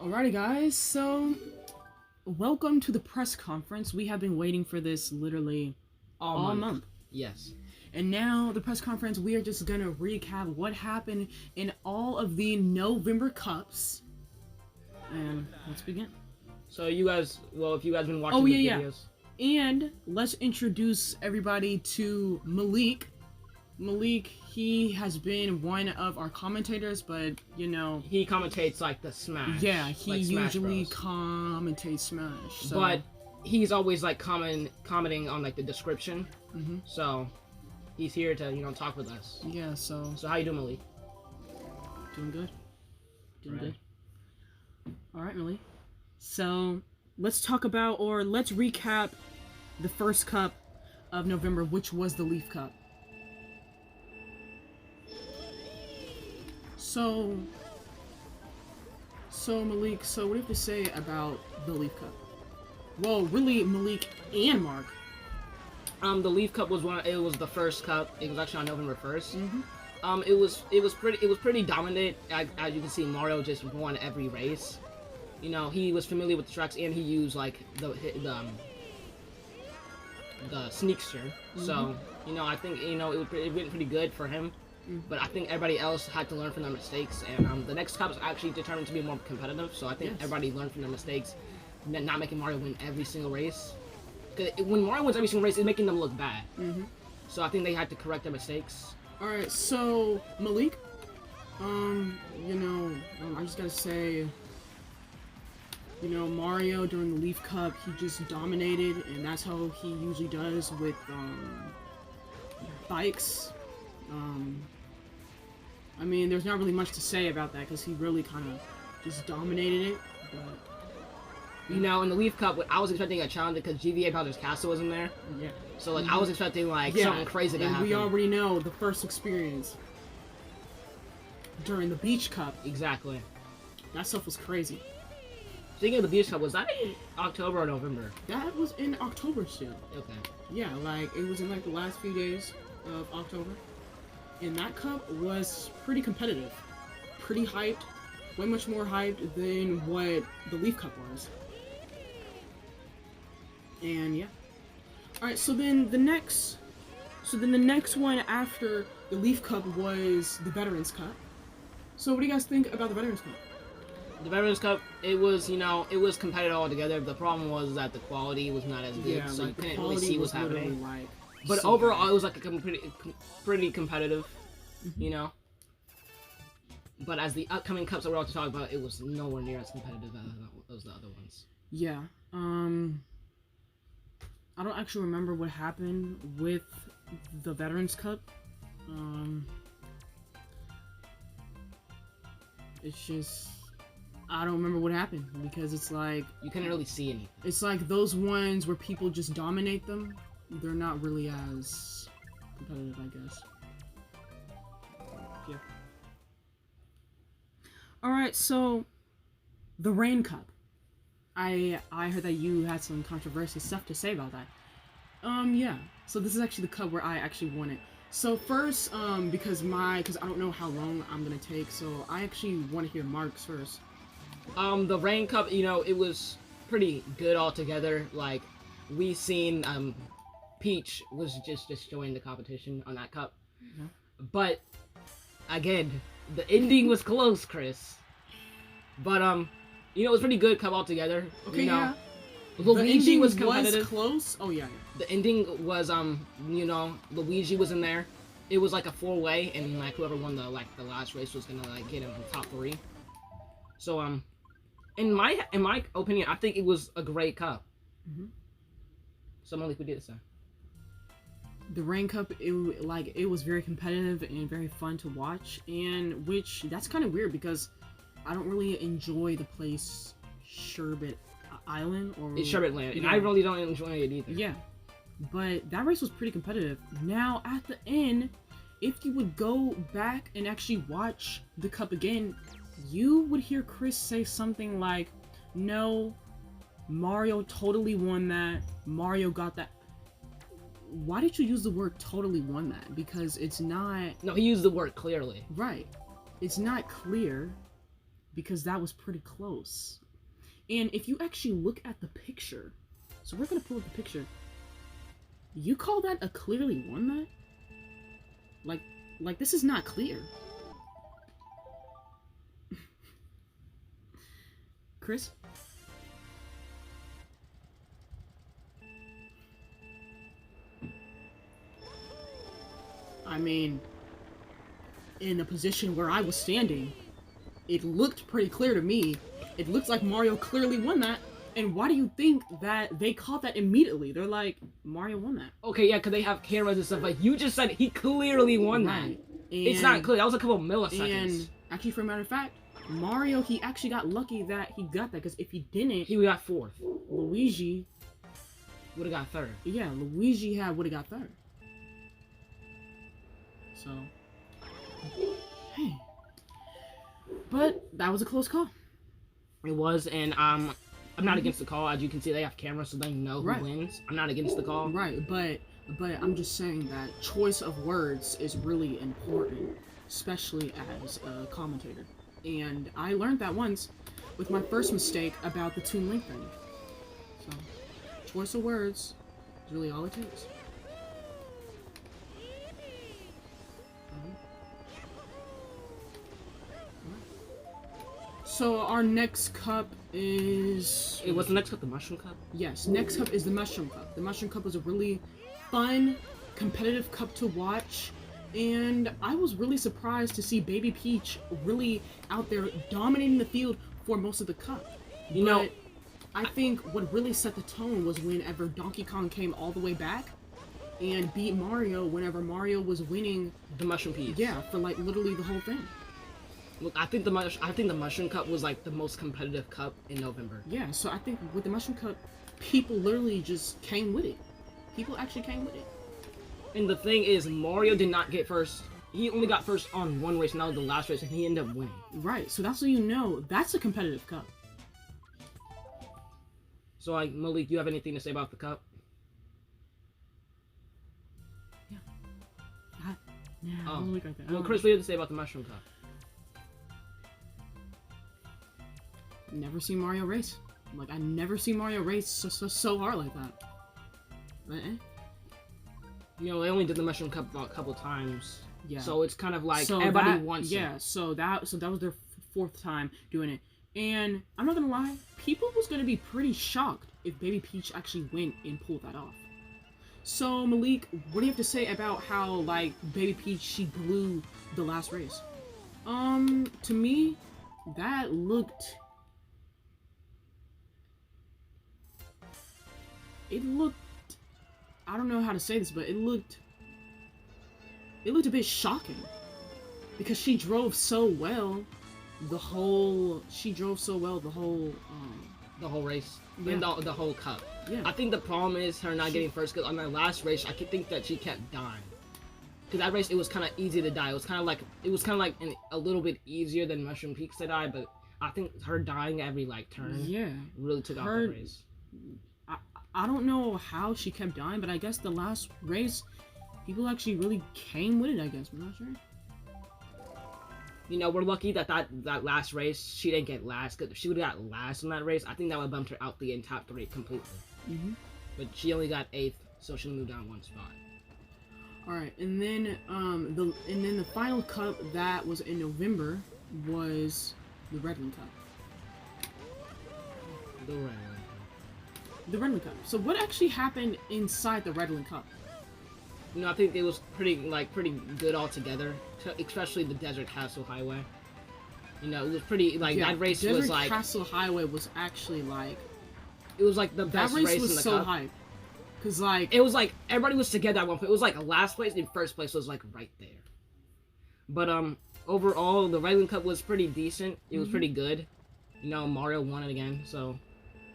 Alrighty, guys, so welcome to the press conference. We have been waiting for this literally all month. Yes. And now, the press conference, we are just gonna recap what happened in all of the November Cups. And let's begin. So you guys, if you guys been watching the videos. And let's introduce everybody to Malik. Malik, he has been one of our commentators, but, you know... He commentates, like, the Smash. Yeah, he usually Bros. Commentates Smash. So. But he's always, like, commenting on, like, the description. Mm-hmm. So, he's here to, talk with us. Yeah, so... So, how you doing, Malik? Doing good. Doing good. Alright, Malik. So, let's talk about, or let's recap the first cup of November, which was the Leaf Cup. So Malik, so what do you have to say about the Leaf Cup? Well, really, Malik and Mark. The Leaf Cup was it was the first cup. It was actually on November 1st. Mm-hmm. It was pretty dominant. As you can see, Mario just won every race. He was familiar with the tracks, and he used like the sneakster. Mm-hmm. So I think it went pretty good for him. But I think everybody else had to learn from their mistakes, and the next cup is actually determined to be more competitive. So I think everybody learned from their mistakes, not making Mario win every single race. Because when Mario wins every single race, it's making them look bad. Mm-hmm. So I think they had to correct their mistakes. All right, so Malik, I just gotta say, Mario during the Leaf Cup, he just dominated, and that's how he usually does with bikes. I mean, there's not really much to say about that because he really kind of just dominated it. But in the Leaf Cup, I was expecting a challenge because GVA Bowser's Castle was in there. Yeah. So I was expecting something crazy to happen. We already know the first experience during the Beach Cup. Exactly. That stuff was crazy. Speaking of the Beach Cup, was that in October or November? That was in October still. Okay. Yeah, it was in the last few days of October. And that cup was pretty competitive, pretty hyped, way much more hyped than what the Leaf Cup was. And yeah. Alright, so then the next one after the Leaf Cup was the Veterans Cup. So what do you guys think about the Veterans Cup? The Veterans Cup, it was competitive altogether. The problem was that the quality was not as good, so you couldn't really see what's happening. But overall, it was pretty competitive, But as the upcoming cups that we're about to talk about, it was nowhere near as competitive as the other ones. Yeah. I don't actually remember what happened with the Veterans Cup. It's just... I don't remember what happened because it's like... You couldn't really see anything. It's like those ones where people just dominate them. They're not really as competitive, I guess. Yeah. Alright, so... The Rain Cup. I heard that you had some controversial stuff to say about that. Yeah. So this is actually the cup where I actually won it. So first, because I don't know how long I'm gonna take, so I actually want to hear Mark's first. The Rain Cup, it was pretty good altogether. Like, we seen, Peach was just destroying the competition on that cup. Mm-hmm. But, again, the ending was close, Chris. But, it was pretty good cup altogether. Okay, yeah. Luigi was competitive. Close? Oh, yeah. The ending was, Luigi was in there. It was like a 4-way, and, whoever won the last race was gonna, get in the top 3. So, in my opinion, I think it was a great cup. Mm-hmm. So, Malik, we did the same. The Rain Cup, it was very competitive and very fun to watch, and that's kind of weird because I don't really enjoy the place Sherbet Island or it's Sherbet Land, and I really don't enjoy it either. Yeah, but that race was pretty competitive. Now at the end, if you would go back and actually watch the cup again, you would hear Chris say something like, "No, Mario totally won that. Mario got that." Why did you use the word "totally won that"? Because it's not... No, he used the word clearly. Right. It's not clear. because that was pretty close. And if you actually look at the picture, so we're gonna pull up the picture. You call that a clearly won that? Like this is not clear. Chris? I mean, in the position where I was standing, it looked pretty clear to me. It looks like Mario clearly won that. And why do you think that they caught that immediately? They're like, Mario won that. Okay, yeah, because they have cameras and stuff. Like, you just said he clearly won that. It's not clear. That was a couple of milliseconds. And actually, for a matter of fact, Mario, he actually got lucky that he got that. Because if he didn't... He got fourth. Luigi... would have got third. Yeah, Luigi would have got third. So... Hey. But that was a close call. It was, and I'm not against the call. As you can see, they have cameras, so they know who wins. I'm not against the call. Right, but I'm just saying that choice of words is really important, especially as a commentator. And I learned that once with my first mistake about the Toon Link thing. So, choice of words is really all it takes. So our next cup is... What's the next cup? The Mushroom Cup? Yes, next cup is the Mushroom Cup. The Mushroom Cup was a really fun, competitive cup to watch. And I was really surprised to see Baby Peach really out there dominating the field for most of the cup. You know, I think what really set the tone was whenever Donkey Kong came all the way back and beat Mario whenever Mario was winning the Mushroom Piece. Yeah, for like literally the whole thing. Look, I think the Mushroom Cup was like the most competitive cup in November. Yeah, so I think with the Mushroom Cup, people literally just came with it. People actually came with it. And the thing is, Mario did not get first. He only got first on one race, and that was the last race, and he ended up winning. Right, so that's so you know, that's a competitive cup. So, like, Malik, you have anything to say about the cup? Yeah. Malik right there. Well, Chris, what do you have to say about the Mushroom Cup? Never seen Mario race. Like, I never seen Mario race so hard like that. But, You know, they only did the Mushroom Cup about a couple times. Yeah. So it's kind of like everybody wants it. Yeah, so that was their fourth time doing it. And I'm not gonna lie, people was gonna be pretty shocked if Baby Peach actually went and pulled that off. So, Malik, what do you have to say about how, like, Baby Peach, she blew the last race? To me, that looked... I don't know how to say this, but it looked a bit shocking because she drove so well the whole race, yeah. and the whole cup. Yeah. I think the problem is her not getting first, because on that last race I could think that she kept dying. Because that race, it was kind of easy to die. It was kind of like a little bit easier than Mushroom Peaks to die, but I think her dying every like turn really took out the race. I don't know how she kept dying, but I guess the last race, people actually really came with it, I guess. I'm not sure. You know, we're lucky that last race, she didn't get last, because if she would have got last in that race, I think that would have bumped her out the top 3 completely. But she only got 8th, so she moved down 1 spot. Alright, and then the final cup that was in November was the Redline Cup. The Redline Cup. So what actually happened inside the Redline Cup? You know, I think it was pretty good altogether, especially the Desert Castle Highway. You know, it was pretty, like, that race was like... Desert Castle Highway was actually, like... It was, like, the best race in the cup. That race was so hype. Because, like... It was, like, everybody was together at one point. It was, like, last place and first place was, like, right there. But, overall, the Redline Cup was pretty decent. It was pretty good. You know, Mario won it again, so...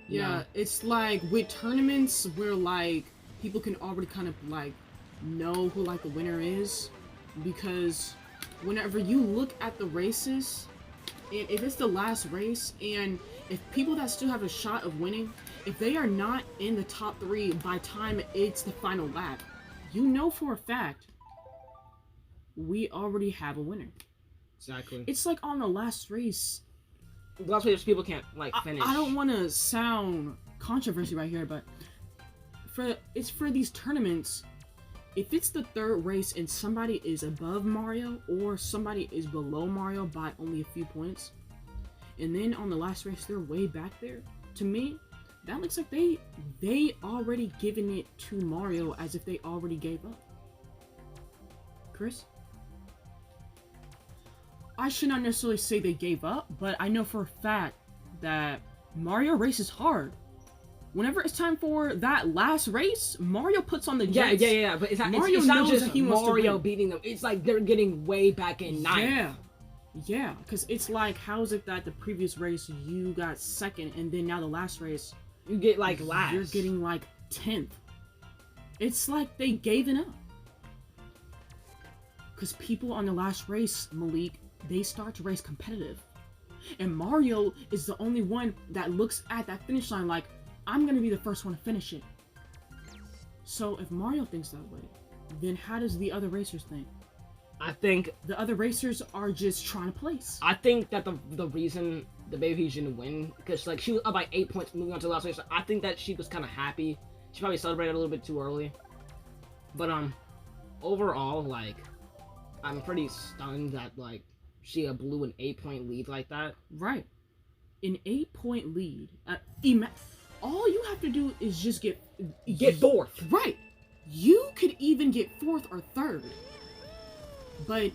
Yeah, it's like, with tournaments where, like, people can already kind of, like, know who, like, the winner is. Because whenever you look at the races, and if it's the last race, and if people that still have a shot of winning, if they are not in the top 3 by time it's the final lap, you know for a fact, we already have a winner. Exactly. It's like on the last race, last race people can't like finish. I don't want to sound controversy right here, but for these tournaments, if it's the third race and somebody is above Mario or somebody is below Mario by only a few points, and then on the last race they're way back there, to me, that looks like they already given it to Mario as if they already gave up. Chris? I should not necessarily say they gave up, but I know for a fact that Mario races hard. Whenever it's time for that last race, Mario puts on the jets. Yeah. But it's not just Mario beating them. It's like they're getting way back in ninth. Yeah. Because it's like, how is it that the previous race you got second, and then now the last race you get like last? You're getting like 10th. It's like they gave it up. Because people on the last race, Malik, they start to race competitive. And Mario is the only one that looks at that finish line like, I'm going to be the first one to finish it. So if Mario thinks that way, then how does the other racers think? I think the other racers are just trying to place. I think that the reason the baby didn't win, because like she was up by 8 points moving on to the last race, I think that she was kind of happy. She probably celebrated a little bit too early. But overall, like, I'm pretty stunned that like she blew an 8-point lead like that. Right, an 8-point lead. All you have to do is just get fourth. Right, you could even get fourth or third. But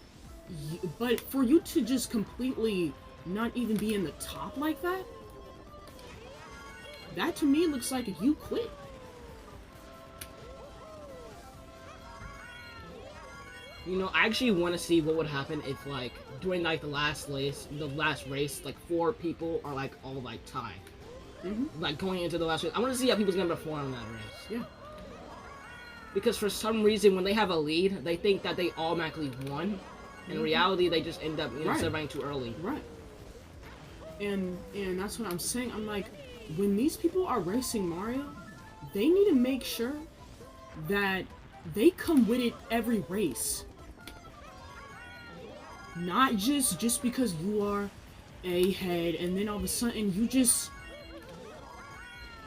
for you to just completely not even be in the top like that, that to me looks like you quit. You know, I actually want to see what would happen if, like, during like the last race, like 4 people are like all like tied. Like going into the last race, I want to see how people's gonna perform in that race. Yeah. Because for some reason, when they have a lead, they think that they automatically won. In reality, they just end up, celebrating too early. Right. And that's what I'm saying. I'm like, when these people are racing Mario, they need to make sure that they come with it every race. Not just because you are a head, and then all of a sudden you just...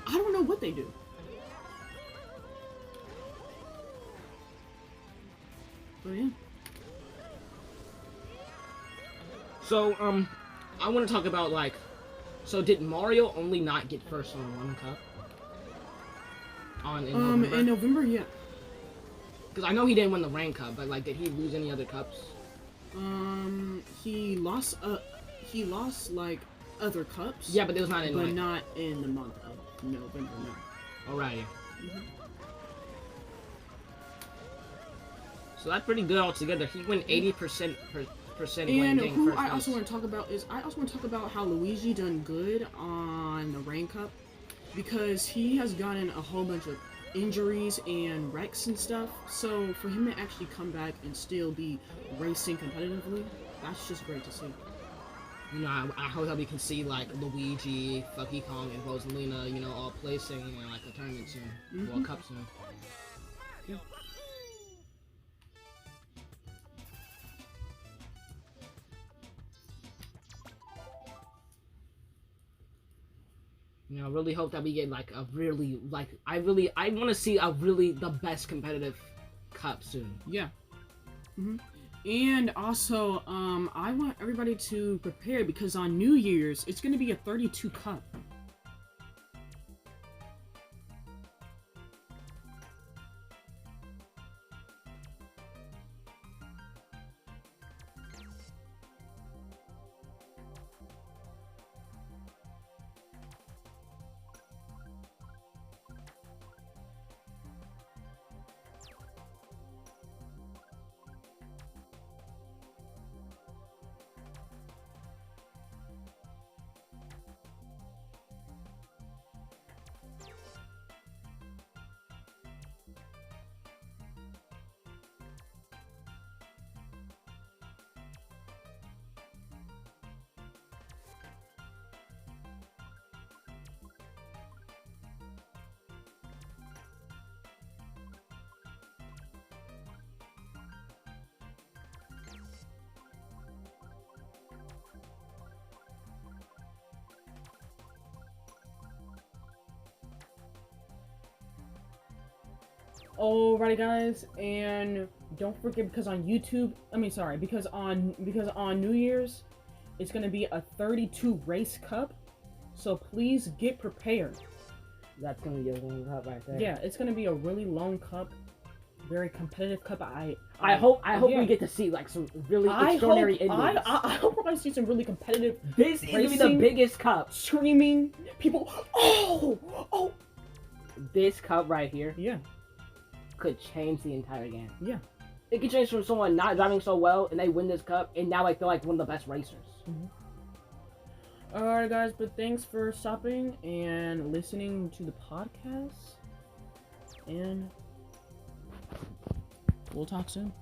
I don't know what they do. But yeah. So, I want to talk about, like, so did Mario only not get first on one cup? In November? In November, yeah. Because I know he didn't win the Rank Cup, but, like, did he lose any other cups? He lost, like, other cups. Yeah, but it was not in, but not in the month of November, no. Alrighty. So that's pretty good altogether. He went 80% and who I also want to talk about is how Luigi done good on the Rain Cup, because he has gotten a whole bunch of injuries and wrecks and stuff. So for him to actually come back and still be racing competitively, that's just great to see. You know, I hope that we can see like Luigi, Funky Kong, and Rosalina, you know, all placing in like a tournament soon, World Cup soon. Yeah. You know, I really hope that we get like a really, like, I want to see the best competitive cup soon. Yeah. And also, I want everybody to prepare, because on New Year's, it's going to be a 32 cup. Alrighty, guys, and don't forget because on YouTube, because on New Year's, it's gonna be a 32 race cup, so please get prepared. That's gonna be a long cup right there. Yeah, it's gonna be a really long cup, very competitive cup. I hope yeah. we get to see like some really extraordinary endings. I hope we're gonna see some really competitive. This is gonna be the biggest cup. Screaming, people. Oh. This cup right here. Yeah. Could change the entire game. Yeah. It could change from someone not driving so well and they win this cup and now I feel like one of the best racers. Alright, guys, but thanks for stopping and listening to the podcast. And we'll talk soon.